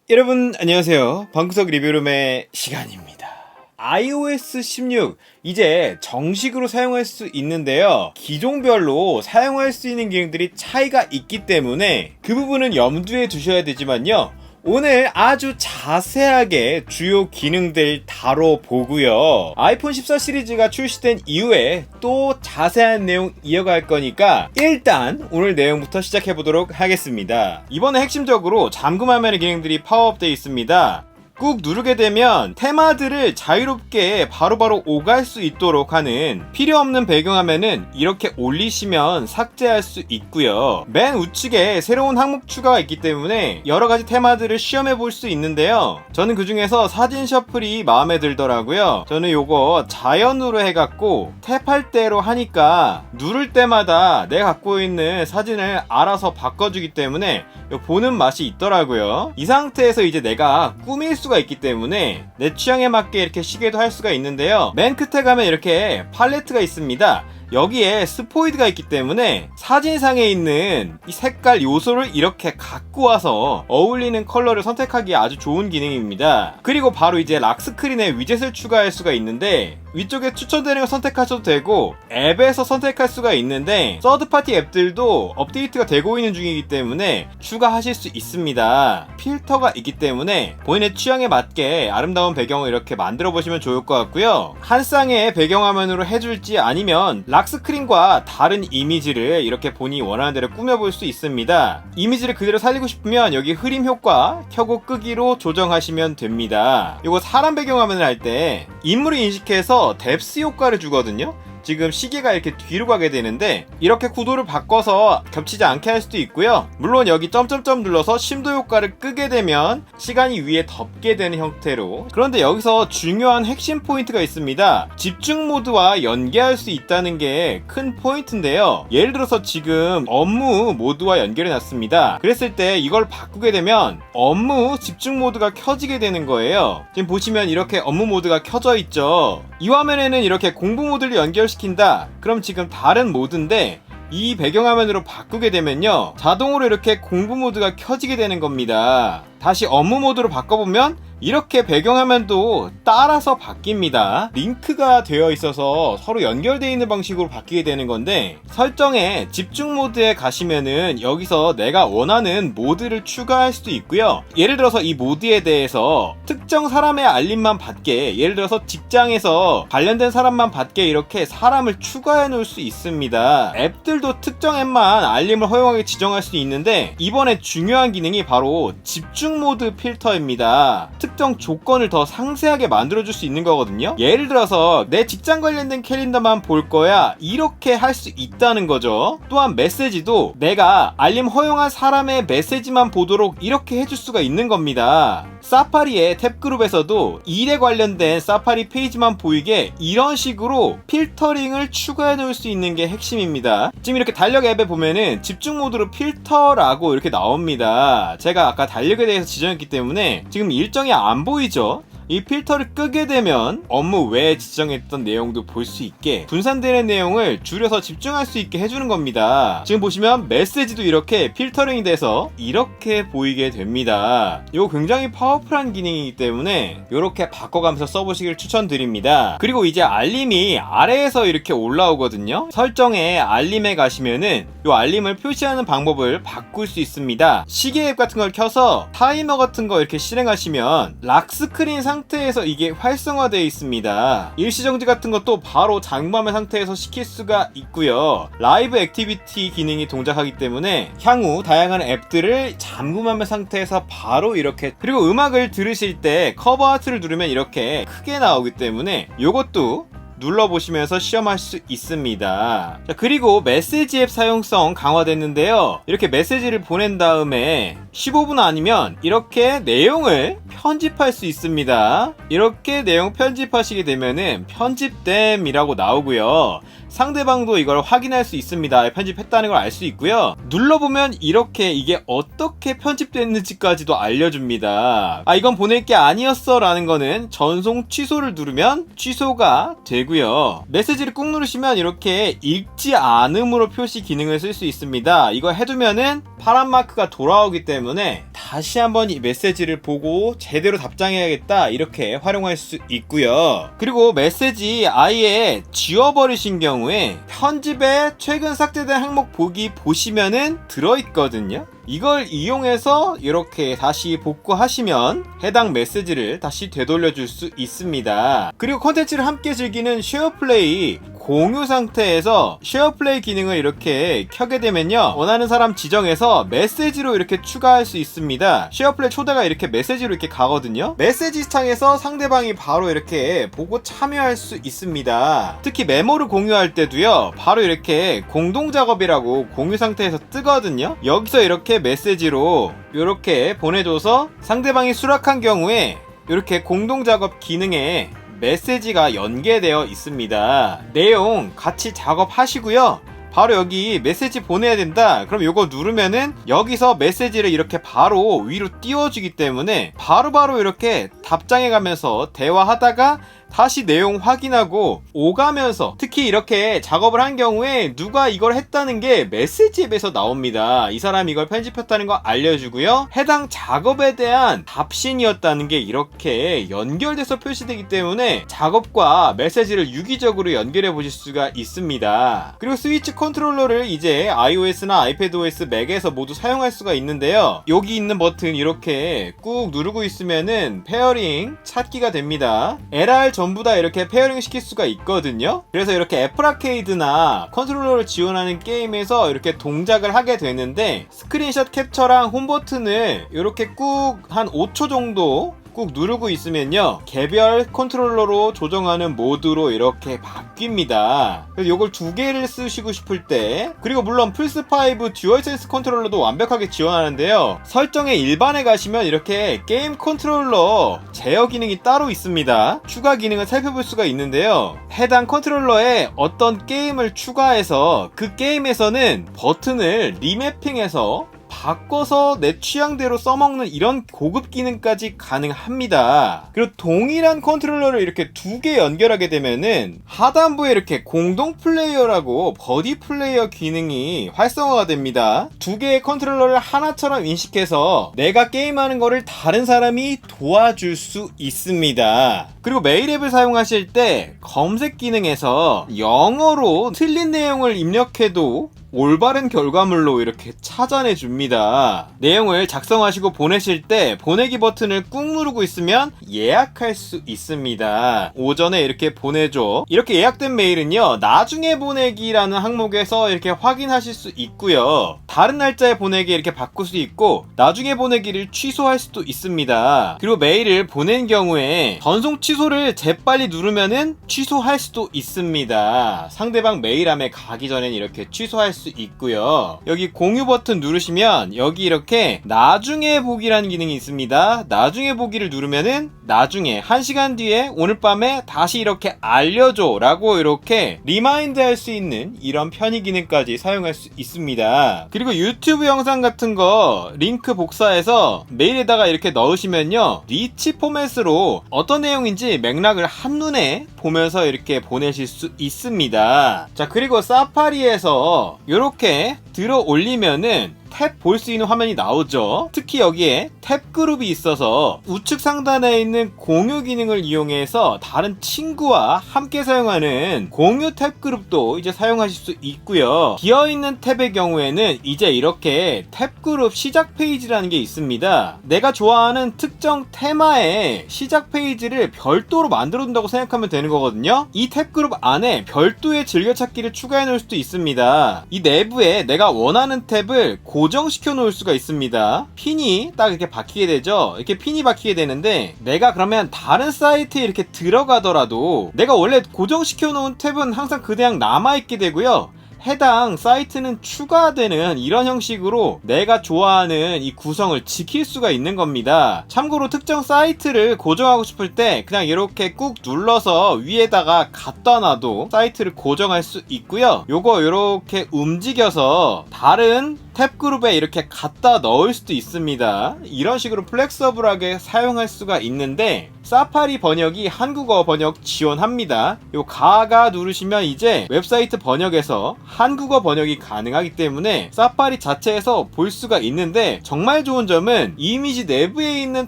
여러분 안녕하세요. 방구석 리뷰룸의 시간입니다. iOS 16 이제 정식으로 사용할 수 있는데요, 기종별로 사용할 수 있는 기능들이 차이가 있기 때문에 그 부분은 염두에 두셔야 되지만요, 오늘 아주 자세하게 주요 기능들 다뤄보고요, 아이폰 14 시리즈가 출시된 이후에 또 자세한 내용 이어갈 거니까 일단 오늘 내용부터 시작해보도록 하겠습니다. 이번에 핵심적으로 잠금 화면의 기능들이 파워업되어 있습니다. 꾹 누르게 되면 테마들을 자유롭게 바로바로 오갈 수 있도록 하는, 필요없는 배경화면은 이렇게 올리시면 삭제할 수 있고요, 맨 우측에 새로운 항목 추가가 있기 때문에 여러가지 테마들을 시험해 볼 수 있는데요, 저는 그 중에서 사진 셔플이 마음에 들더라고요. 저는 요거 자연으로 해갖고 탭할 대로 하니까 누를 때마다 내가 갖고 있는 사진을 알아서 바꿔주기 때문에 보는 맛이 있더라고요. 이 상태에서 이제 내가 꾸밀 수가 있기 때문에 내 취향에 맞게 이렇게 시계도 할 수가 있는데요, 맨 끝에 가면 이렇게 팔레트가 있습니다. 여기에 스포이드가 있기 때문에 사진상에 있는 이 색깔 요소를 이렇게 갖고 와서 어울리는 컬러를 선택하기 아주 좋은 기능입니다. 그리고 바로 이제 락스크린에 위젯을 추가할 수가 있는데, 위쪽에 추천되는 걸 선택하셔도 되고 앱에서 선택할 수가 있는데, 서드파티 앱들도 업데이트가 되고 있는 중이기 때문에 추가하실 수 있습니다. 필터가 있기 때문에 본인의 취향에 맞게 아름다운 배경을 이렇게 만들어 보시면 좋을 것 같고요, 한 쌍의 배경화면으로 해줄지 아니면 락스크린과 다른 이미지를 이렇게 본인이 원하는 대로 꾸며볼 수 있습니다. 이미지를 그대로 살리고 싶으면 여기 흐림 효과 켜고 끄기로 조정하시면 됩니다. 이거 사람 배경화면을 할 때 인물을 인식해서 뎁스 효과를 주거든요. 지금 시계가 이렇게 뒤로 가게 되는데 이렇게 구도를 바꿔서 겹치지 않게 할 수도 있고요, 물론 여기 점점점 눌러서 심도 효과를 끄게 되면 시간이 위에 덮게 되는 형태로. 그런데 여기서 중요한 핵심 포인트가 있습니다. 집중 모드와 연계할 수 있다는 게 큰 포인트인데요, 예를 들어서 지금 업무 모드와 연결해 놨습니다. 그랬을 때 이걸 바꾸게 되면 업무 집중 모드가 켜지게 되는 거예요. 지금 보시면 이렇게 업무 모드가 켜져 있죠. 이 화면에는 이렇게 공부 모드를 연결시킨다, 그럼 지금 다른 모드인데 이 배경화면으로 바꾸게 되면요, 자동으로 이렇게 공부 모드가 켜지게 되는 겁니다. 다시 업무 모드로 바꿔보면 이렇게 배경화면도 따라서 바뀝니다. 링크가 되어 있어서 서로 연결되어 있는 방식으로 바뀌게 되는 건데, 설정에 집중 모드에 가시면은 여기서 내가 원하는 모드를 추가할 수도 있고요, 예를 들어서 이 모드에 대해서 특정 사람의 알림만 받게, 예를 들어서 직장에서 관련된 사람만 받게 이렇게 사람을 추가해 놓을 수 있습니다. 앱들도 특정 앱만 알림을 허용하게 지정할 수 있는데, 이번에 중요한 기능이 바로 집중 모드 필터입니다. 특정 조건을 더 상세하게 만들어줄 수 있는 거거든요. 예를 들어서 내 직장 관련된 캘린더만 볼 거야, 이렇게 할 수 있다는 거죠. 또한 메시지도 내가 알림 허용한 사람의 메시지만 보도록 이렇게 해줄 수가 있는 겁니다. 사파리의 탭그룹에서도 일에 관련된 사파리 페이지만 보이게 이런 식으로 필터링을 추가해 놓을 수 있는 게 핵심입니다. 지금 이렇게 달력 앱에 보면은 집중 모드로 필터라고 이렇게 나옵니다. 제가 아까 달력에 대해서 지정했기 때문에 지금 일정이 안 보이죠? 이 필터를 끄게 되면 업무 외에 지정했던 내용도 볼 수 있게, 분산되는 내용을 줄여서 집중할 수 있게 해주는 겁니다. 지금 보시면 메시지도 이렇게 필터링이 돼서 이렇게 보이게 됩니다. 이거 굉장히 파워풀한 기능이기 때문에 이렇게 바꿔가면서 써보시길 추천드립니다. 그리고 이제 알림이 아래에서 이렇게 올라오거든요. 설정에 알림에 가시면은 이 알림을 표시하는 방법을 바꿀 수 있습니다. 시계 앱 같은 걸 켜서 타이머 같은 거 이렇게 실행하시면 락스크린 상태에서 이게 활성화되어 있습니다. 일시정지 같은 것도 바로 잠금화면 상태에서 시킬 수가 있고요, 라이브 액티비티 기능이 동작하기 때문에 향후 다양한 앱들을 잠금화면 상태에서 바로 이렇게, 그리고 음악을 들으실 때 커버 하트를 누르면 이렇게 크게 나오기 때문에 이것도 눌러보시면서 시험할 수 있습니다. 자, 그리고 메시지 앱 사용성 강화됐는데요, 이렇게 메시지를 보낸 다음에 15분 아니면 이렇게 내용을 편집할 수 있습니다. 이렇게 내용 편집하시게 되면은 편집됨이라고 나오고요. 상대방도 이걸 확인할 수 있습니다. 편집했다는 걸 알 수 있고요. 눌러보면 이렇게 이게 어떻게 편집됐는지까지도 알려줍니다. 이건 보낼 게 아니었어 라는 거는 전송 취소를 누르면 취소가 되고요. 메시지를 꾹 누르시면 이렇게 읽지 않음으로 표시 기능을 쓸 수 있습니다. 이거 해두면은 파란 마크가 돌아오기 때문에 다시 한번 이 메시지를 보고 제대로 답장해야겠다 이렇게 활용할 수 있고요. 그리고 메시지 아예 지워버리신 경우에 편집에 최근 삭제된 항목 보기 보시면은 들어있거든요. 이걸 이용해서 이렇게 다시 복구하시면 해당 메시지를 다시 되돌려 줄 수 있습니다. 그리고 콘텐츠를 함께 즐기는 쉐어플레이 공유 상태에서 쉐어플레이 기능을 이렇게 켜게 되면요, 원하는 사람 지정해서 메시지로 이렇게 추가할 수 있습니다. 쉐어플레이 초대가 이렇게 메시지로 이렇게 가거든요. 메시지 창에서 상대방이 바로 이렇게 보고 참여할 수 있습니다. 특히 메모를 공유할 때도요, 바로 이렇게 공동작업이라고 공유 상태에서 뜨거든요. 여기서 이렇게 메시지로 이렇게 보내줘서 상대방이 수락한 경우에 이렇게 공동작업 기능에 메시지가 연계되어 있습니다. 내용 같이 작업하시고요. 바로 여기 메시지 보내야 된다. 그럼 요거 누르면은 여기서 메시지를 이렇게 바로 위로 띄워주기 때문에 바로바로 이렇게 답장해 가면서 대화하다가 다시 내용 확인하고 오가면서, 특히 이렇게 작업을 한 경우에 누가 이걸 했다는 게 메시지 앱에서 나옵니다. 이 사람이 이걸 편집했다는 거 알려주고요. 해당 작업에 대한 답신이었다는 게 이렇게 연결돼서 표시되기 때문에 작업과 메시지를 유기적으로 연결해 보실 수가 있습니다. 그리고 스위치 컨트롤러를 이제 iOS나 iPadOS, 맥에서 모두 사용할 수가 있는데요. 여기 있는 버튼 이렇게 꾹 누르고 있으면은 페어링 찾기가 됩니다. LR 전부 다 이렇게 페어링 시킬 수가 있거든요. 그래서 이렇게 애플 아케이드나 컨트롤러를 지원하는 게임에서 이렇게 동작을 하게 되는데, 스크린샷 캡처랑 홈 버튼을 이렇게 꾹 한 5초 정도 꾹 누르고 있으면요, 개별 컨트롤러로 조정하는 모드로 이렇게 바뀝니다. 그래서 이걸 두 개를 쓰시고 싶을 때, 그리고 물론 플스5 듀얼센스 컨트롤러도 완벽하게 지원하는데요, 설정의 일반에 가시면 이렇게 게임 컨트롤러 제어 기능이 따로 있습니다. 추가 기능을 살펴볼 수가 있는데요, 해당 컨트롤러에 어떤 게임을 추가해서 그 게임에서는 버튼을 리매핑해서 바꿔서 내 취향대로 써먹는 이런 고급 기능까지 가능합니다. 그리고 동일한 컨트롤러를 이렇게 두 개 연결하게 되면은 하단부에 이렇게 공동 플레이어라고 버디 플레이어 기능이 활성화가 됩니다. 두 개의 컨트롤러를 하나처럼 인식해서 내가 게임하는 거를 다른 사람이 도와줄 수 있습니다. 그리고 메일 앱을 사용하실 때 검색 기능에서 영어로 틀린 내용을 입력해도 올바른 결과물로 이렇게 찾아내 줍니다. 내용을 작성하시고 보내실 때 보내기 버튼을 꾹 누르고 있으면 예약할 수 있습니다. 오전에 이렇게 보내줘. 이렇게 예약된 메일은요, 나중에 보내기라는 항목에서 이렇게 확인하실 수 있고요. 다른 날짜에 보내기 이렇게 바꿀 수 있고, 나중에 보내기를 취소할 수도 있습니다. 그리고 메일을 보낸 경우에 전송 취소를 재빨리 누르면은 취소할 수도 있습니다. 상대방 메일함에 가기 전엔 이렇게 취소할 수 있고요. 여기 공유 버튼 누르시면 여기 이렇게 나중에 보기라는 기능이 있습니다. 나중에 보기를 누르면은 나중에 1시간 뒤에 오늘 밤에 다시 이렇게 알려줘 라고 이렇게 리마인드 할 수 있는 이런 편의 기능까지 사용할 수 있습니다. 그리고 유튜브 영상 같은 거 링크 복사해서 메일에다가 이렇게 넣으시면요, 리치 포맷으로 어떤 내용인지 맥락을 한눈에 보면서 이렇게 보내실 수 있습니다. 자, 그리고 사파리에서 이렇게 들어 올리면은 탭 볼 수 있는 화면이 나오죠. 특히 여기에 탭 그룹이 있어서 우측 상단에 있는 공유 기능을 이용해서 다른 친구와 함께 사용하는 공유 탭 그룹도 이제 사용하실 수 있고요. 비어있는 탭의 경우에는 이제 이렇게 탭 그룹 시작 페이지라는 게 있습니다. 내가 좋아하는 특정 테마의 시작 페이지를 별도로 만들어 둔다고 생각하면 되는 거거든요. 이 탭 그룹 안에 별도의 즐겨찾기를 추가해 놓을 수도 있습니다. 이 내부에 내가 원하는 탭을 고정시켜 놓을 수가 있습니다. 핀이 딱 이렇게 박히게 되죠. 이렇게 핀이 박히게 되는데, 내가 그러면 다른 사이트에 이렇게 들어가더라도 내가 원래 고정시켜 놓은 탭은 항상 그대로 남아있게 되고요, 해당 사이트는 추가되는 이런 형식으로 내가 좋아하는 이 구성을 지킬 수가 있는 겁니다. 참고로 특정 사이트를 고정하고 싶을 때 그냥 이렇게 꾹 눌러서 위에다가 갖다 놔도 사이트를 고정할 수 있고요. 요거 이렇게 움직여서 다른 탭 그룹에 이렇게 갖다 넣을 수도 있습니다. 이런 식으로 플렉서블하게 사용할 수가 있는데 사파리 번역이 한국어 번역 지원합니다. 요 가가 누르시면 이제 웹사이트 번역에서 한국어 번역이 가능하기 때문에 사파리 자체에서 볼 수가 있는데 정말 좋은 점은 이미지 내부에 있는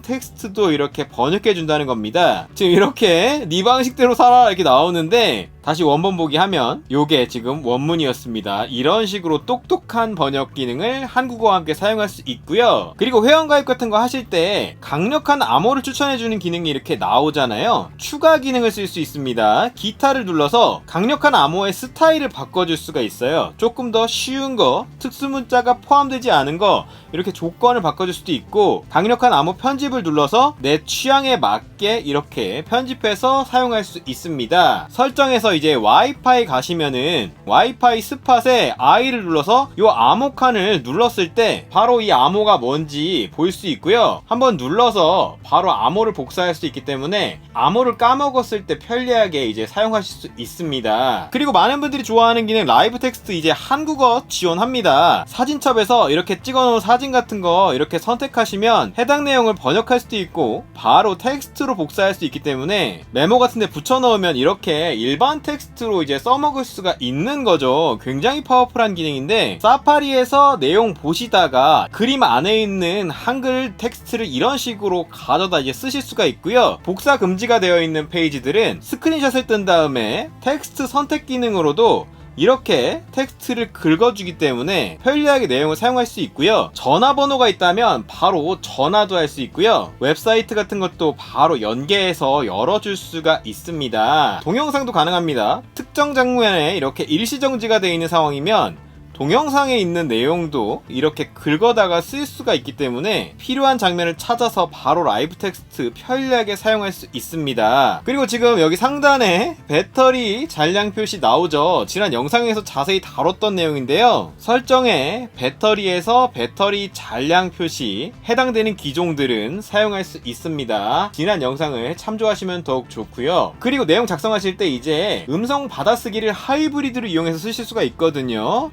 텍스트도 이렇게 번역해 준다는 겁니다. 지금 이렇게 네 방식대로 살아 이렇게 나오는데 다시 원본 보기 하면 요게 지금 원문이었습니다. 이런 식으로 똑똑한 번역 기능을 한국어와 함께 사용할 수 있고요. 그리고 회원가입 같은 거 하실 때 강력한 암호를 추천해주는 기능이 이렇게 나오잖아요. 추가 기능을 쓸 수 있습니다. 기타를 눌러서 강력한 암호의 스타일을 바꿔줄 수가 있어요. 조금 더 쉬운 거, 특수문자가 포함되지 않은 거 이렇게 조건을 바꿔줄 수도 있고 강력한 암호 편집을 눌러서 내 취향에 맞게 이렇게 편집해서 사용할 수 있습니다. 설정에서 이제 와이파이 가시면은 와이파이 스팟에 I를 눌러서 요 암호 칸을 눌렀을 때 바로 이 암호가 뭔지 볼 수 있고요. 한번 눌러서 바로 암호를 복사할 수 있기 때문에 암호를 까먹었을 때 편리하게 이제 사용하실 수 있습니다. 그리고 많은 분들이 좋아하는 기능 라이브 텍스트 이제 한국어 지원합니다. 사진첩에서 이렇게 찍어놓은 사진 같은 거 이렇게 선택하시면 해당 내용을 번역할 수도 있고 바로 텍스트로 복사할 수 있기 때문에 메모 같은 데 붙여넣으면 이렇게 일반 텍스트로 이제 써먹을 수가 있는 거죠. 굉장히 파워풀한 기능인데 사파리에서 내용 보시다가 그림 안에 있는 한글 텍스트를 이런 식으로 가져다 이제 쓰실 수가 있고요. 복사 금지가 되어 있는 페이지들은 스크린샷을 뜬 다음에 텍스트 선택 기능으로도 이렇게 텍스트를 긁어주기 때문에 편리하게 내용을 사용할 수 있고요. 전화번호가 있다면 바로 전화도 할 수 있고요. 웹사이트 같은 것도 바로 연계해서 열어줄 수가 있습니다. 동영상도 가능합니다. 특정 장면에 이렇게 일시정지가 되어 있는 상황이면 동영상에 있는 내용도 이렇게 긁어다가 쓸 수가 있기 때문에 필요한 장면을 찾아서 바로 라이브 텍스트 편리하게 사용할 수 있습니다. 그리고 지금 여기 상단에 배터리 잔량 표시 나오죠. 지난 영상에서 자세히 다뤘던 내용인데요. 설정에 배터리에서 배터리 잔량 표시 해당되는 기종들은 사용할 수 있습니다. 지난 영상을 참조하시면 더욱 좋고요. 그리고 내용 작성하실 때 이제 음성 받아쓰기를 하이브리드로 이용해서 쓰실 수가 있거든요.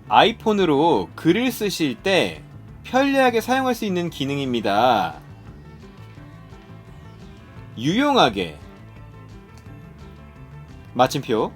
아이폰으로 글을 쓰실 때 편리하게 사용할 수 있는 기능입니다. 유용하게 마침표.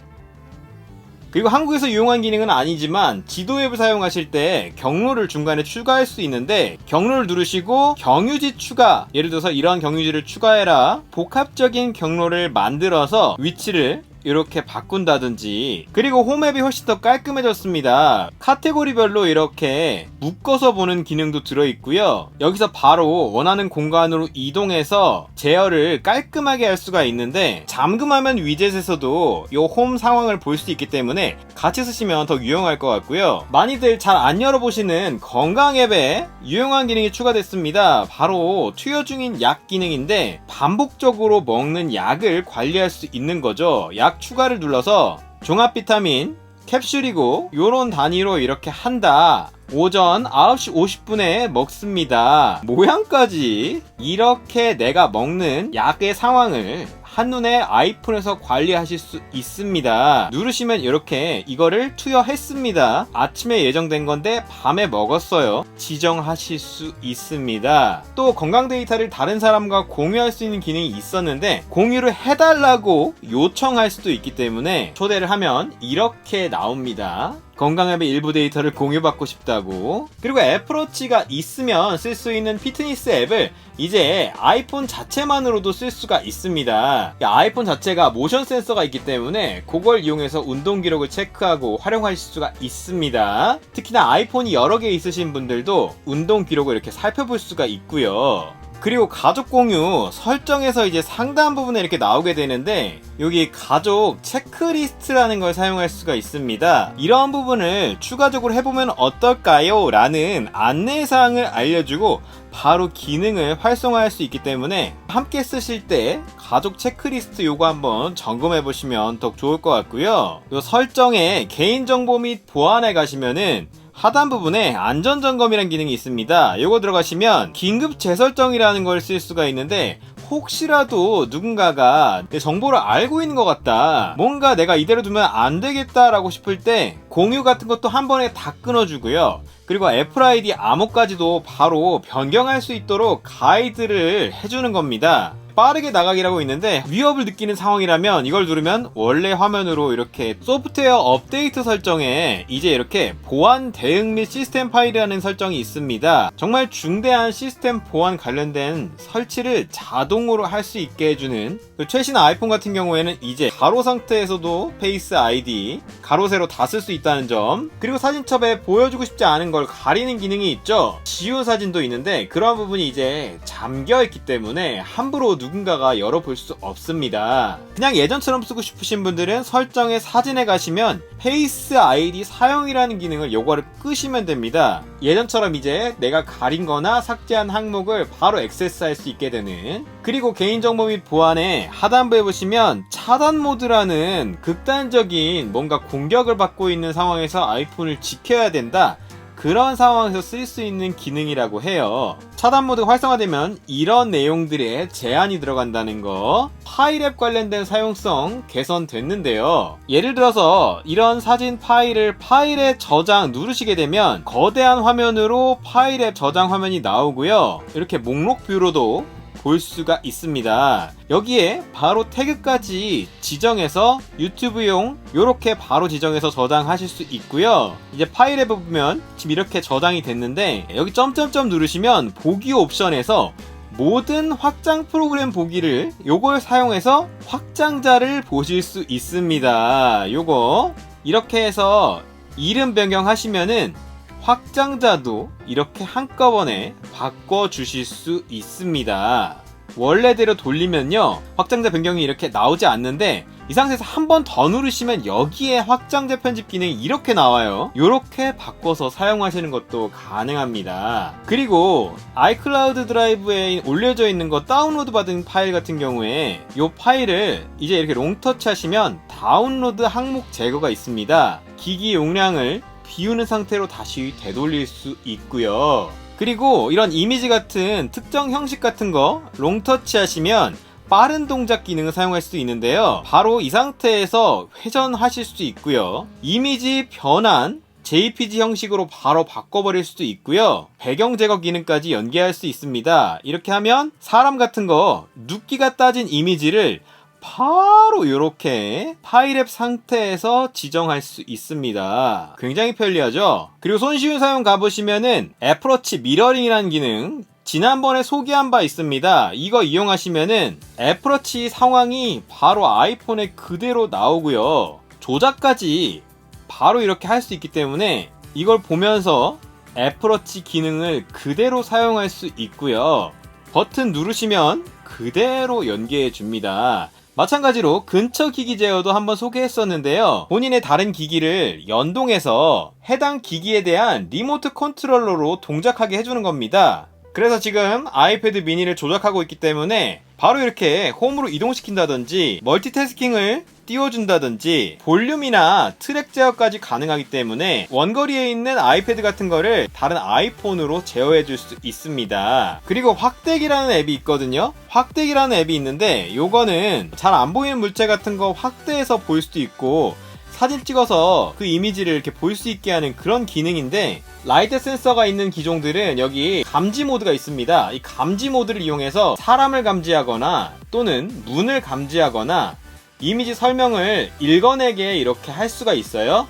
그리고 한국에서 유용한 기능은 아니지만 지도 앱을 사용하실 때 경로를 중간에 추가할 수 있는데 경로를 누르시고 경유지 추가, 예를 들어서 이런 경유지를 추가해라, 복합적인 경로를 만들어서 위치를 이렇게 바꾼다든지. 그리고 홈앱이 훨씬 더 깔끔해졌습니다. 카테고리별로 이렇게 묶어서 보는 기능도 들어있고요. 여기서 바로 원하는 공간으로 이동해서 제어를 깔끔하게 할 수가 있는데 잠금화면 위젯에서도 이 홈 상황을 볼 수 있기 때문에 같이 쓰시면 더 유용할 것 같고요. 많이들 잘 안 열어보시는 건강 앱에 유용한 기능이 추가됐습니다. 바로 투여 중인 약 기능인데 반복적으로 먹는 약을 관리할 수 있는 거죠. 약 추가를 눌러서 종합 비타민 캡슐이고 요런 단위로 이렇게 한다. 오전 9시 50분에 먹습니다. 모양까지 이렇게 내가 먹는 약의 상황을 한눈에 아이폰에서 관리하실 수 있습니다. 누르시면 이렇게 이거를 투여했습니다. 아침에 예정된 건데 밤에 먹었어요. 지정하실 수 있습니다. 또 건강 데이터를 다른 사람과 공유할 수 있는 기능이 있었는데 공유를 해달라고 요청할 수도 있기 때문에 초대를 하면 이렇게 나옵니다. 건강앱의 일부 데이터를 공유받고 싶다고. 그리고 애플워치가 있으면 쓸 수 있는 피트니스 앱을 이제 아이폰 자체만으로도 쓸 수가 있습니다. 아이폰 자체가 모션 센서가 있기 때문에 그걸 이용해서 운동 기록을 체크하고 활용하실 수가 있습니다. 특히나 아이폰이 여러 개 있으신 분들도 운동 기록을 이렇게 살펴볼 수가 있고요. 그리고 가족 공유 설정에서 이제 상단 부분에 이렇게 나오게 되는데 여기 가족 체크리스트라는 걸 사용할 수가 있습니다. 이런 부분을 추가적으로 해보면 어떨까요? 라는 안내사항을 알려주고 바로 기능을 활성화할 수 있기 때문에 함께 쓰실 때 가족 체크리스트 요거 한번 점검해 보시면 더 좋을 것 같고요. 요 설정에 개인정보 및 보안에 가시면은 하단 부분에 안전점검이라는 기능이 있습니다. 요거 들어가시면 긴급 재설정이라는 걸 쓸 수가 있는데 혹시라도 누군가가 내 정보를 알고 있는 것 같다, 뭔가 내가 이대로 두면 안 되겠다 라고 싶을 때 공유 같은 것도 한 번에 다 끊어주고요. 그리고 애플 아이디 암호까지도 바로 변경할 수 있도록 가이드를 해주는 겁니다. 빠르게 나가기라고 있는데 위협을 느끼는 상황이라면 이걸 누르면 원래 화면으로 이렇게 소프트웨어 업데이트 설정에 이제 이렇게 보안 대응 및 시스템 파일이라는 설정이 있습니다. 정말 중대한 시스템 보안 관련된 설치를 자동으로 할 수 있게 해주는, 최신 아이폰 같은 경우에는 이제 가로 상태에서도 페이스 아이디 가로 세로 다 쓸 수 있다는 점, 그리고 사진첩에 보여주고 싶지 않은 걸 가리는 기능이 있죠. 지우 사진도 있는데 그런 부분이 이제 잠겨 있기 때문에 함부로 누군가가 열어볼 수 없습니다. 그냥 예전처럼 쓰고 싶으신 분들은 설정에 사진에 가시면 페이스 아이디 사용이라는 기능을 요거를 끄시면 됩니다. 예전처럼 이제 내가 가린 거나 삭제한 항목을 바로 액세스할 수 있게 되는, 그리고 개인정보 및 보안에 하단부에 보시면 차단 모드라는 극단적인 뭔가 공격을 받고 있는 상황에서 아이폰을 지켜야 된다, 그런 상황에서 쓸 수 있는 기능이라고 해요. 차단 모드가 활성화되면 이런 내용들에 제한이 들어간다는 거, 파일 앱 관련된 사용성 개선됐는데요. 예를 들어서 이런 사진 파일을 파일에 저장 누르시게 되면 거대한 화면으로 파일 앱 저장 화면이 나오고요. 이렇게 목록 뷰로도 볼 수가 있습니다. 여기에 바로 태그까지 지정해서 유튜브용 요렇게 바로 지정해서 저장하실 수 있고요. 이제 파일에 보면 지금 이렇게 저장이 됐는데 여기 점점점 누르시면 보기 옵션에서 모든 확장 프로그램 보기를 요걸 사용해서 확장자를 보실 수 있습니다. 요거 이렇게 해서 이름 변경하시면은 확장자도 이렇게 한꺼번에 바꿔주실 수 있습니다. 원래대로 돌리면요 확장자 변경이 이렇게 나오지 않는데 이 상태에서 한 번 더 누르시면 여기에 확장자 편집 기능이 이렇게 나와요. 이렇게 바꿔서 사용하시는 것도 가능합니다. 그리고 아이클라우드 드라이브에 올려져 있는 거 다운로드 받은 파일 같은 경우에 이 파일을 이제 이렇게 롱터치 하시면 다운로드 항목 제거가 있습니다. 기기 용량을 비우는 상태로 다시 되돌릴 수 있고요. 그리고 이런 이미지 같은 특정 형식 같은 거 롱터치 하시면 빠른 동작 기능을 사용할 수 있는데요. 바로 이 상태에서 회전하실 수 있고요. 이미지 변환 JPG 형식으로 바로 바꿔버릴 수도 있고요. 배경 제거 기능까지 연계할 수 있습니다. 이렇게 하면 사람 같은 거 눕기가 따진 이미지를 바로 이렇게 파일 앱 상태에서 지정할 수 있습니다. 굉장히 편리하죠? 그리고 손쉬운 사용 가보시면은 애플워치 미러링이라는 기능 지난번에 소개한 바 있습니다. 이거 이용하시면은 애플워치 상황이 바로 아이폰에 그대로 나오고요. 조작까지 바로 이렇게 할 수 있기 때문에 이걸 보면서 애플워치 기능을 그대로 사용할 수 있고요. 버튼 누르시면 그대로 연계해 줍니다. 마찬가지로 근처 기기 제어도 한번 소개했었는데요. 본인의 다른 기기를 연동해서 해당 기기에 대한 리모트 컨트롤러로 동작하게 해주는 겁니다. 그래서 지금 아이패드 미니를 조작하고 있기 때문에 바로 이렇게 홈으로 이동시킨다든지 멀티태스킹을 띄워준다든지 볼륨이나 트랙 제어까지 가능하기 때문에 원거리에 있는 아이패드 같은 거를 다른 아이폰으로 제어해줄 수 있습니다. 그리고 확대기라는 앱이 있거든요. 확대기라는 앱이 있는데 요거는 잘 안 보이는 물체 같은 거 확대해서 볼 수도 있고 사진 찍어서 그 이미지를 이렇게 볼 수 있게 하는 그런 기능인데, 라이트 센서가 있는 기종들은 여기 감지 모드가 있습니다. 이 감지 모드를 이용해서 사람을 감지하거나 또는 문을 감지하거나 이미지 설명을 읽어내게 이렇게 할 수가 있어요.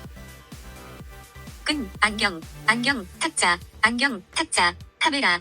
끈, 안경, 탁자, 카메라,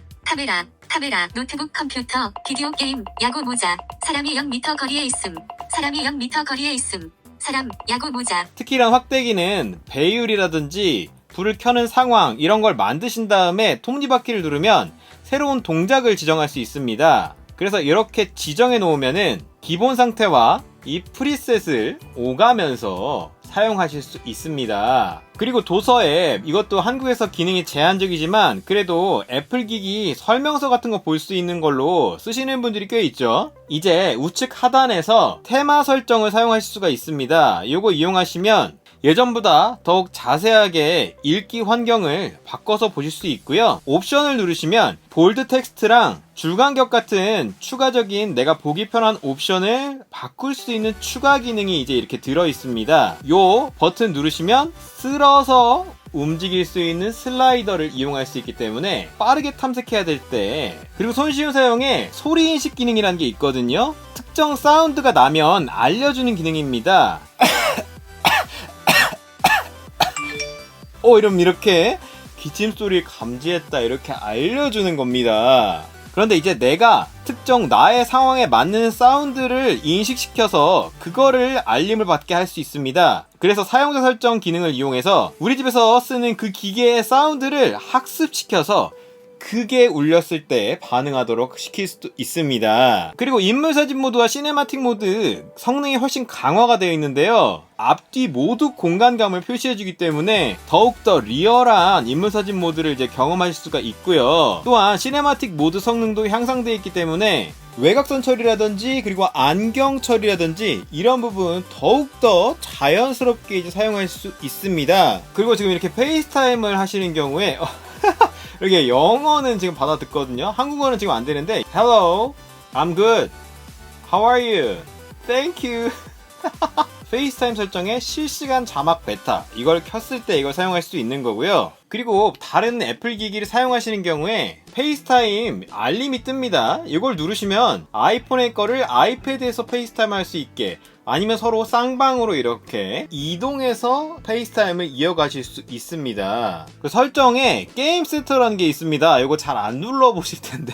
노트북, 컴퓨터, 비디오 게임, 야구 모자, 사람이 0m 거리에 있음, 사람, 야구 모자. 특히 이런 확대기는 배율이라든지 불을 켜는 상황 이런 걸 만드신 다음에 톱니바퀴를 누르면 새로운 동작을 지정할 수 있습니다. 그래서 이렇게 지정해 놓으면은 기본 상태와 이 프리셋을 오가면서 사용하실 수 있습니다. 그리고 도서 앱, 이것도 한국에서 기능이 제한적이지만 그래도 애플 기기 설명서 같은 거 볼 수 있는 걸로 쓰시는 분들이 꽤 있죠. 이제 우측 하단에서 테마 설정을 사용하실 수가 있습니다. 이거 이용하시면 예전보다 더욱 자세하게 읽기 환경을 바꿔서 보실 수 있고요. 옵션을 누르시면 볼드 텍스트랑 줄간격 같은 추가적인 내가 보기 편한 옵션을 바꿀 수 있는 추가 기능이 이제 이렇게 들어 있습니다. 요 버튼 누르시면 쓸어서 움직일 수 있는 슬라이더를 이용할 수 있기 때문에 빠르게 탐색해야 될 때, 그리고 손쉬운 사용에 소리 인식 기능이라는 게 있거든요. 특정 사운드가 나면 알려주는 기능입니다. 이러면 이렇게 기침 소리를 감지했다 이렇게 알려주는 겁니다. 그런데 이제 내가 특정 나의 상황에 맞는 사운드를 인식시켜서 그거를 알림을 받게 할 수 있습니다. 그래서 사용자 설정 기능을 이용해서 우리 집에서 쓰는 그 기계의 사운드를 학습시켜서 크게 울렸을 때 반응하도록 시킬 수도 있습니다. 그리고 인물사진 모드와 시네마틱 모드 성능이 훨씬 강화가 되어 있는데요. 앞뒤 모두 공간감을 표시해주기 때문에 더욱더 리얼한 인물사진 모드를 이제 경험하실 수가 있고요. 또한 시네마틱 모드 성능도 향상되어 있기 때문에 외곽선 처리라든지 그리고 안경 처리라든지 이런 부분 더욱더 자연스럽게 이제 사용할 수 있습니다. 그리고 지금 이렇게 페이스타임을 하시는 경우에 이렇게 영어는 지금 받아듣거든요. 한국어는 지금 안 되는데 Hello, I'm good. How are you? Thank you. 페이스타임 설정에 실시간 자막 베타, 이걸 켰을 때 이걸 사용할 수 있는 거고요. 그리고 다른 애플 기기를 사용하시는 경우에 페이스타임 알림이 뜹니다. 이걸 누르시면 아이폰의 거를 아이패드에서 페이스타임 할 수 있게, 아니면 서로 쌍방으로 이렇게 이동해서 페이스타임을 이어가실 수 있습니다. 그 설정에 게임 센터라는 게 있습니다. 이거 잘 안 눌러보실 텐데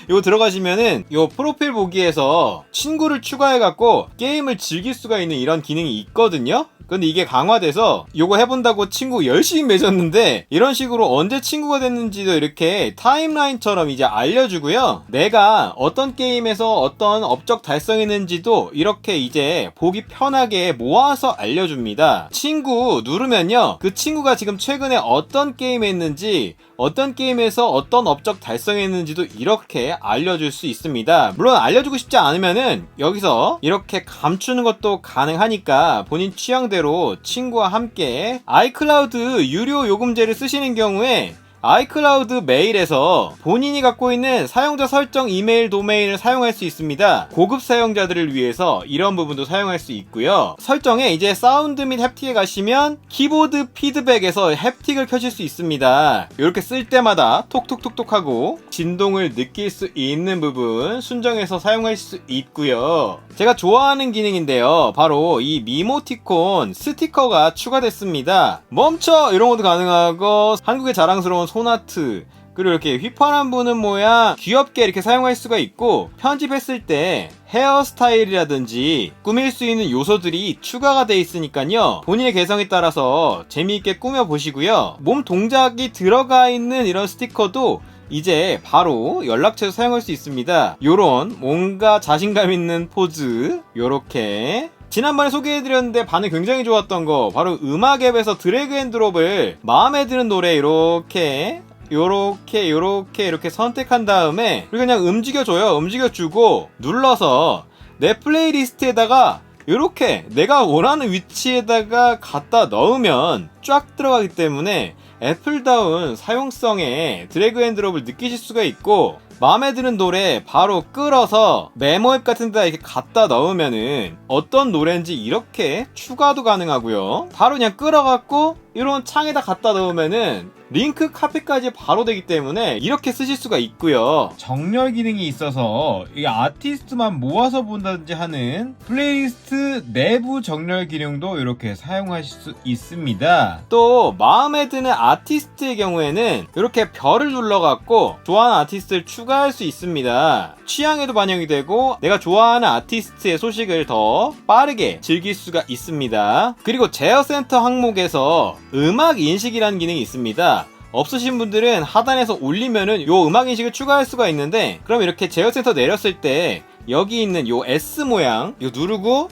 이거 들어가시면은 요 프로필 보기에서 친구를 추가해갖고 게임을 즐길 수가 있는 이런 기능이 있거든요. 근데 이게 강화돼서 요거 해본다고 친구 열심히 맺었는데 이런 식으로 언제 친구가 됐는지도 이렇게 타임라인처럼 이제 알려주고요. 내가 어떤 게임에서 어떤 업적 달성했는지도 이렇게 이제 보기 편하게 모아서 알려줍니다. 친구 누르면요, 그 친구가 지금 최근에 어떤 게임 했는지, 어떤 게임에서 어떤 업적 달성했는지도 이렇게 알려줄 수 있습니다. 물론 알려주고 싶지 않으면은 여기서 이렇게 감추는 것도 가능하니까 본인 취향대로 친구와 함께 아이클라우드 유료 요금제를 쓰시는 경우에 아이클라우드 메일에서 본인이 갖고 있는 사용자 설정 이메일 도메인을 사용할 수 있습니다. 고급 사용자들을 위해서 이런 부분도 사용할 수 있고요. 설정에 이제 사운드 및 햅틱에 가시면 키보드 피드백에서 햅틱을 켜실 수 있습니다. 이렇게 쓸 때마다 톡톡톡톡 하고 진동을 느낄 수 있는 부분 순정해서 사용할 수 있고요. 제가 좋아하는 기능인데요, 바로 이 미모티콘 스티커가 추가됐습니다. 멈춰! 이런 것도 가능하고, 한국의 자랑스러운 손아트, 그리고 이렇게 휘파람 부는 모양 귀엽게 이렇게 사용할 수가 있고, 편집했을 때 헤어스타일이라든지 꾸밀 수 있는 요소들이 추가가 돼 있으니까요, 본인의 개성에 따라서 재미있게 꾸며보시고요. 몸 동작이 들어가 있는 이런 스티커도 이제 바로 연락처에서 사용할 수 있습니다. 요런 뭔가 자신감 있는 포즈, 요렇게 지난번에 소개해드렸는데 반응 굉장히 좋았던 거, 바로 음악 앱에서 드래그 앤 드롭을 마음에 드는 노래 이렇게 선택한 다음에 그냥 움직여줘요. 움직여주고 눌러서 내 플레이리스트에다가 이렇게 내가 원하는 위치에다가 갖다 넣으면 쫙 들어가기 때문에 애플다운 사용성에 드래그 앤 드롭을 느끼실 수가 있고, 마음에 드는 노래 바로 끌어서 메모 앱 같은 데다 이렇게 갖다 넣으면은 어떤 노래인지 이렇게 추가도 가능하고요. 바로 그냥 끌어갖고 이런 창에다 갖다 넣으면은 링크 카피까지 바로 되기 때문에 이렇게 쓰실 수가 있고요. 정렬 기능이 있어서 이 아티스트만 모아서 본다든지 하는 플레이리스트 내부 정렬 기능도 이렇게 사용하실 수 있습니다. 또 마음에 드는 아티스트의 경우에는 이렇게 별을 눌러갖고 좋아하는 아티스트를 추가할 수 있습니다. 취향에도 반영이 되고 내가 좋아하는 아티스트의 소식을 더 빠르게 즐길 수가 있습니다. 그리고 제어센터 항목에서 음악 인식이라는 기능이 있습니다. 없으신 분들은 하단에서 올리면은 요 음악 인식을 추가할 수가 있는데, 그럼 이렇게 제어센터 내렸을 때 여기 있는 요 S 모양 요 누르고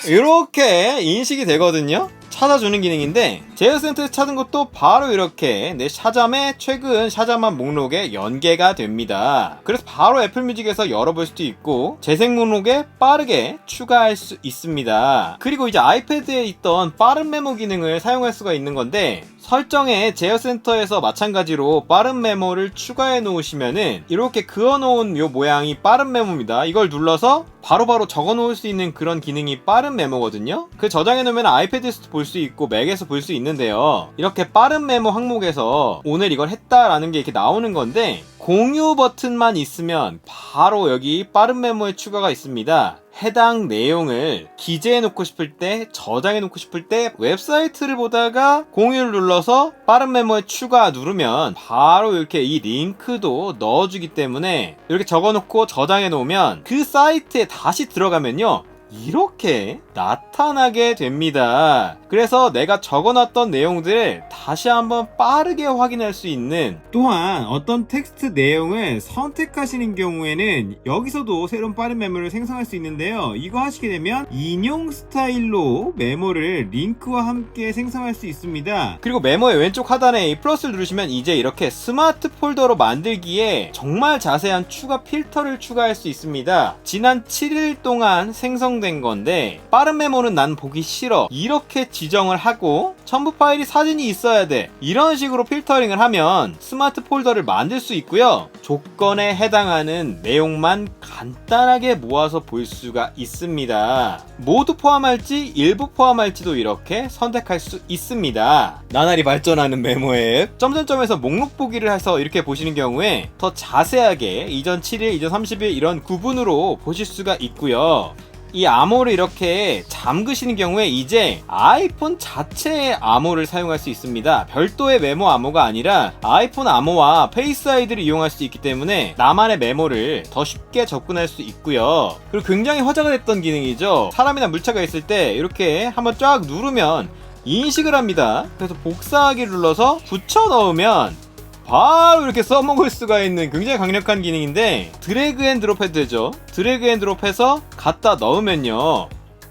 이렇게 인식이 되거든요. 찾아주는 기능인데, 제어센터에서 찾은 것도 바로 이렇게 내 샤잠의 최근 샤잠한 목록에 연계가 됩니다. 그래서 바로 애플뮤직에서 열어볼 수도 있고 재생 목록에 빠르게 추가할 수 있습니다. 그리고 이제 아이패드에 있던 빠른 메모 기능을 사용할 수가 있는 건데, 설정에 제어센터에서 마찬가지로 빠른 메모를 추가해 놓으시면은 이렇게 그어 놓은 요 모양이 빠른 메모입니다. 이걸 눌러서 바로바로 적어 놓을 수 있는 그런 기능이 빠른 메모거든요. 그 저장해 놓으면 아이패드에서도 볼 수 있고 맥에서 볼 수 있는데요, 이렇게 빠른 메모 항목에서 오늘 이걸 했다라는 게 이렇게 나오는 건데, 공유 버튼만 있으면 바로 여기 빠른 메모의 추가가 있습니다. 해당 내용을 기재해 놓고 싶을 때, 저장해 놓고 싶을 때 웹사이트를 보다가 공유를 눌러서 빠른 메모에 추가 누르면 바로 이렇게 이 링크도 넣어주기 때문에 이렇게 적어 놓고 저장해 놓으면 그 사이트에 다시 들어가면요, 이렇게 나타나게 됩니다. 그래서 내가 적어놨던 내용들을 다시 한번 빠르게 확인할 수 있는, 또한 어떤 텍스트 내용을 선택하시는 경우에는 여기서도 새로운 빠른 메모를 생성할 수 있는데요, 이거 하시게 되면 인용 스타일로 메모를 링크와 함께 생성할 수 있습니다. 그리고 메모의 왼쪽 하단에 이 플러스를 누르시면 이제 이렇게 스마트 폴더로 만들기에 정말 자세한 추가 필터를 추가할 수 있습니다. 지난 7일 동안 생성된 건데, 빠른 메모는 난 보기 싫어 이렇게 지정을 하고 첨부 파일이 사진이 있어야 돼 이런 식으로 필터링을 하면 스마트 폴더를 만들 수 있고요, 조건에 해당하는 내용만 간단하게 모아서 볼 수가 있습니다. 모두 포함할지 일부 포함할지도 이렇게 선택할 수 있습니다. 나날이 발전하는 메모 앱 점점점에서 목록 보기를 해서 이렇게 보시는 경우에 더 자세하게 이전 7일, 이전 30일 이런 구분으로 보실 수가 있고요. 이 암호를 이렇게 잠그시는 경우에 이제 아이폰 자체의 암호를 사용할 수 있습니다. 별도의 메모 암호가 아니라 아이폰 암호와 페이스 아이디를 이용할 수 있기 때문에 나만의 메모를 더 쉽게 접근할 수 있고요. 그리고 굉장히 화제가 됐던 기능이죠. 사람이나 물체가 있을 때 이렇게 한번 쫙 누르면 인식을 합니다. 그래서 복사하기를 눌러서 붙여 넣으면 바로 이렇게 써먹을 수가 있는 굉장히 강력한 기능인데, 드래그 앤 드롭 해도 되죠. 드래그 앤 드롭 해서 갖다 넣으면요,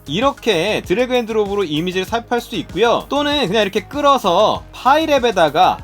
이렇게 드래그 앤 드롭으로 이미지를 삽입할 수 있고요, 또는 그냥 이렇게 끌어서 파일 앱에다가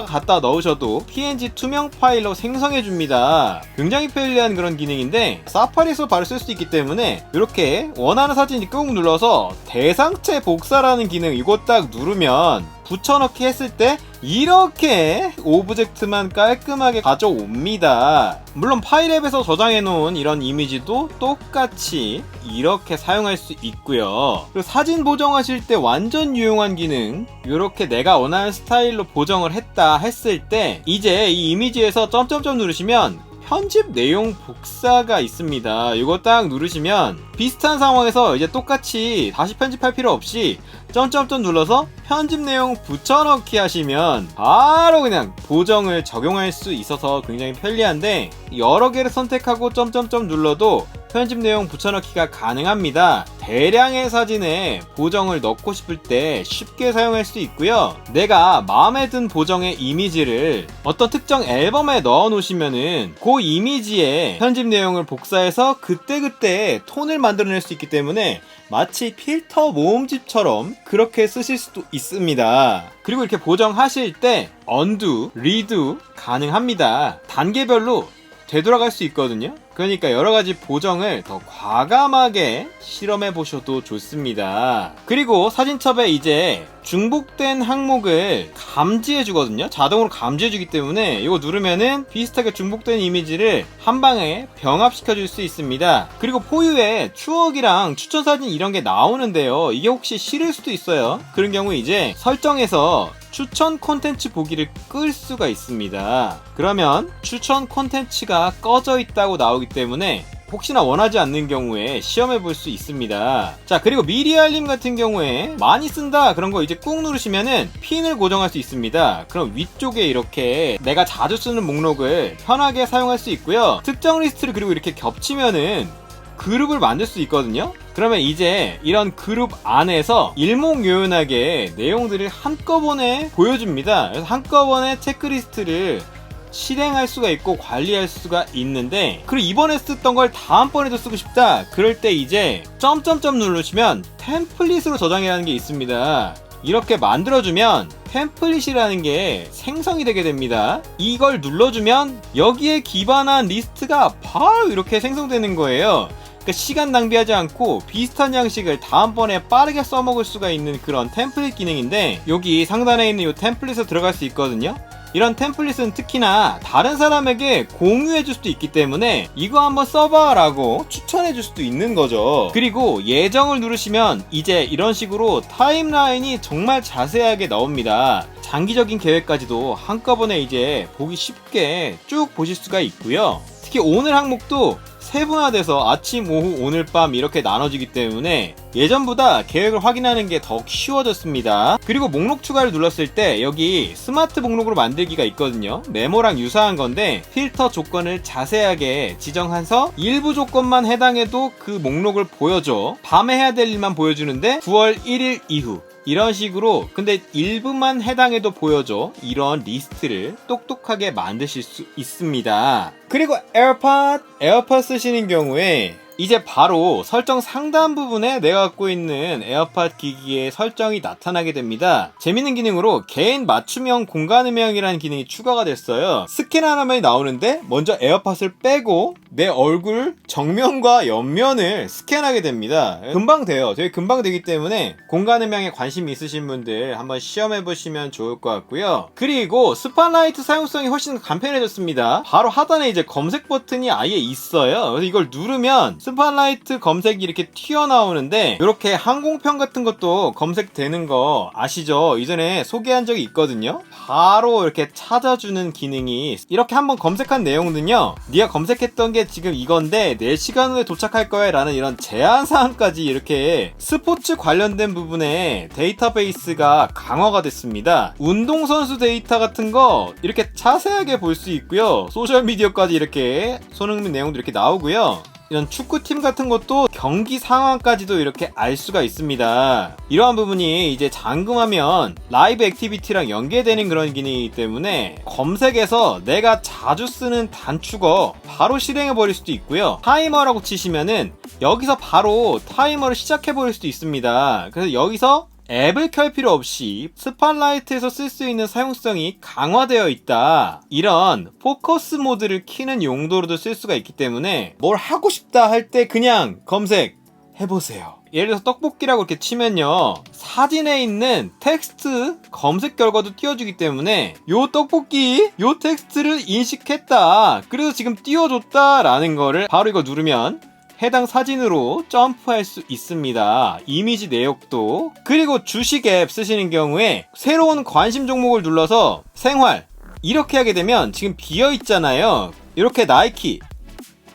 갖다 넣으셔도 PNG 투명 파일로 생성해 줍니다. 굉장히 편리한 그런 기능인데, 사파리에서 바로 쓸 수 있기 때문에 이렇게 원하는 사진 꾹 눌러서 대상체 복사라는 기능 이거 딱 누르면 붙여넣기 했을 때 이렇게 오브젝트만 깔끔하게 가져옵니다. 물론 파일 앱에서 저장해 놓은 이런 이미지도 똑같이 이렇게 사용할 수 있고요. 그리고 사진 보정하실 때 완전 유용한 기능, 이렇게 내가 원하는 스타일로 보정을 했다 했을 때 이제 이 이미지에서 점점점 누르시면 편집 내용 복사가 있습니다. 이거 딱 누르시면 비슷한 상황에서 이제 똑같이 다시 편집할 필요 없이 점점점 눌러서 편집 내용 붙여넣기 하시면 바로 그냥 보정을 적용할 수 있어서 굉장히 편리한데, 여러 개를 선택하고 점점점 눌러도 편집 내용 붙여넣기가 가능합니다. 대량의 사진에 보정을 넣고 싶을 때 쉽게 사용할 수 있고요. 내가 마음에 든 보정의 이미지를 어떤 특정 앨범에 넣어 놓으시면은 그 이미지에 편집 내용을 복사해서 그때그때 톤을 만들어낼 수 있기 때문에 마치 필터 모음집처럼 그렇게 쓰실 수도 있습니다. 그리고 이렇게 보정하실 때 언두, 리두 가능합니다. 단계별로 되돌아갈 수 있거든요. 그러니까 여러가지 보정을 더 과감하게 실험해 보셔도 좋습니다. 그리고 사진첩에 이제 중복된 항목을 감지해 주거든요. 자동으로 감지해 주기 때문에 이거 누르면은 비슷하게 중복된 이미지를 한 방에 병합시켜 줄 수 있습니다. 그리고 포유에 추억이랑 추천 사진 이런 게 나오는데요, 이게 혹시 싫을 수도 있어요. 그런 경우 이제 설정에서 추천 콘텐츠 보기를 끌 수가 있습니다. 그러면 추천 콘텐츠가 꺼져 있다고 나오기 때문에 혹시나 원하지 않는 경우에 시험해 볼 수 있습니다. 자, 그리고 미리 알림 같은 경우에 많이 쓴다 그런 거 이제 꾹 누르시면은 핀을 고정할 수 있습니다. 그럼 위쪽에 이렇게 내가 자주 쓰는 목록을 편하게 사용할 수 있고요. 특정 리스트를 그리고 이렇게 겹치면은 그룹을 만들 수 있거든요. 그러면 이제 이런 그룹 안에서 일목요연하게 내용들을 한꺼번에 보여줍니다. 그래서 한꺼번에 체크리스트를 실행할 수가 있고 관리할 수가 있는데, 그리고 이번에 썼던 걸 다음번에도 쓰고 싶다 그럴 때 이제 점점점 누르시면 템플릿으로 저장이라는 게 있습니다. 이렇게 만들어주면 템플릿이라는 게 생성이 되게 됩니다. 이걸 눌러주면 여기에 기반한 리스트가 바로 이렇게 생성되는 거예요. 그러니까 시간 낭비하지 않고 비슷한 양식을 다음번에 빠르게 써먹을 수가 있는 그런 템플릿 기능인데, 여기 상단에 있는 이 템플릿에 들어갈 수 있거든요. 이런 템플릿은 특히나 다른 사람에게 공유해 줄 수도 있기 때문에 이거 한번 써봐 라고 추천해 줄 수도 있는 거죠. 그리고 예정을 누르시면 이제 이런 식으로 타임라인이 정말 자세하게 나옵니다. 장기적인 계획까지도 한꺼번에 이제 보기 쉽게 쭉 보실 수가 있고요. 특히 오늘 항목도 세분화돼서 아침, 오후, 오늘 밤 이렇게 나눠지기 때문에 예전보다 계획을 확인하는 게 더욱 쉬워졌습니다. 그리고 목록 추가를 눌렀을 때 여기 스마트 목록으로 만들기가 있거든요. 메모랑 유사한 건데 필터 조건을 자세하게 지정해서 일부 조건만 해당해도 그 목록을 보여줘. 밤에 해야 될 일만 보여주는데 9월 1일 이후 이런 식으로, 근데 일부만 해당해도 보여줘. 이런 리스트를 똑똑하게 만드실 수 있습니다. 그리고 에어팟 쓰시는 경우에 이제 바로 설정 상단 부분에 내가 갖고 있는 에어팟 기기의 설정이 나타나게 됩니다. 재밌는 기능으로 개인 맞춤형 공간음향이라는 기능이 추가가 됐어요. 스캔하는 화면이 나오는데 먼저 에어팟을 빼고 내 얼굴 정면과 옆면을 스캔하게 됩니다. 금방 돼요. 되게 금방 되기 때문에 공간음향에 관심이 있으신 분들 한번 시험해보시면 좋을 것 같고요. 그리고 스팟라이트 사용성이 훨씬 간편해졌습니다. 바로 하단에 이제 검색 버튼이 아예 있어요. 그래서 이걸 누르면 스팟라이트 검색이 이렇게 튀어나오는데, 이렇게 항공편 같은 것도 검색되는 거 아시죠? 이전에 소개한 적이 있거든요. 바로 이렇게 찾아주는 기능이, 이렇게 한번 검색한 내용은요, 네가 검색했던 게 지금 이건데 4시간 후에 도착할 거야 라는 이런 제한사항까지 이렇게 스포츠 관련된 부분에 데이터베이스가 강화가 됐습니다. 운동선수 데이터 같은 거 이렇게 자세하게 볼 수 있고요. 소셜미디어까지 이렇게 손흥민 내용도 이렇게 나오고요. 이런 축구팀 같은 것도 경기 상황까지도 이렇게 알 수가 있습니다. 이러한 부분이 이제 잠금하면 라이브 액티비티랑 연계되는 그런 기능이기 때문에 검색에서 내가 자주 쓰는 단축어 바로 실행해 버릴 수도 있고요. 타이머라고 치시면은 여기서 바로 타이머를 시작해 버릴 수도 있습니다. 그래서 여기서 앱을 켤 필요 없이 스팟라이트에서 쓸 수 있는 사용성이 강화되어 있다. 이런 포커스 모드를 키는 용도로도 쓸 수가 있기 때문에 뭘 하고 싶다 할 때 그냥 검색 해보세요. 예를 들어서 떡볶이라고 이렇게 치면요, 사진에 있는 텍스트 검색 결과도 띄워주기 때문에 요 떡볶이 요 텍스트를 인식했다, 그래서 지금 띄워줬다 라는 거를 바로 이거 누르면 해당 사진으로 점프할 수 있습니다. 이미지 내역도. 그리고 주식 앱 쓰시는 경우에 새로운 관심 종목을 눌러서 생활 이렇게 하게 되면 지금 비어 있잖아요. 이렇게 나이키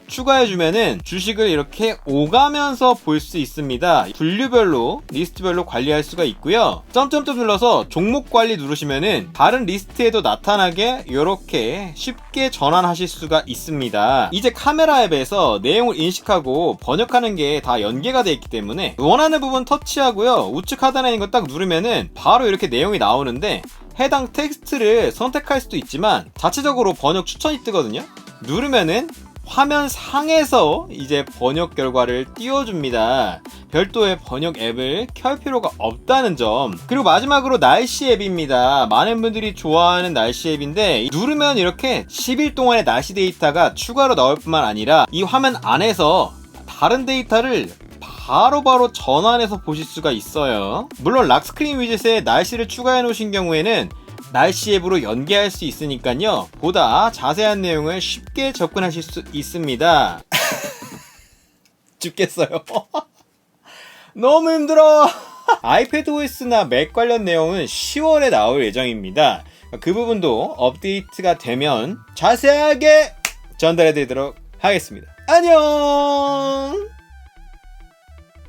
추가해주면은 주식을 이렇게 오가면서 볼 수 있습니다. 분류별로, 리스트별로 관리할 수가 있고요. 점점점 눌러서 종목 관리 누르시면은 다른 리스트에도 나타나게 이렇게 쉽게 전환하실 수가 있습니다. 이제 카메라 앱에서 내용을 인식하고 번역하는 게 다 연계가 되어 있기 때문에 원하는 부분 터치하고요, 우측 하단에 있는 거 딱 누르면은 바로 이렇게 내용이 나오는데 해당 텍스트를 선택할 수도 있지만 자체적으로 번역 추천이 뜨거든요. 누르면은 화면 상에서 이제 번역 결과를 띄워줍니다. 별도의 번역 앱을 켤 필요가 없다는 점. 그리고 마지막으로 날씨 앱입니다. 많은 분들이 좋아하는 날씨 앱인데 누르면 이렇게 10일 동안의 날씨 데이터가 추가로 나올 뿐만 아니라 이 화면 안에서 다른 데이터를 바로바로 전환해서 보실 수가 있어요. 물론 락스크린 위젯에 날씨를 추가해 놓으신 경우에는 날씨 앱으로 연계할 수 있으니까요, 보다 자세한 내용을 쉽게 접근하실 수 있습니다. 죽겠어요. 너무 힘들어. iPadOS나 맥 관련 내용은 10월에 나올 예정입니다. 그 부분도 업데이트가 되면 자세하게 전달해 드리도록 하겠습니다. 안녕.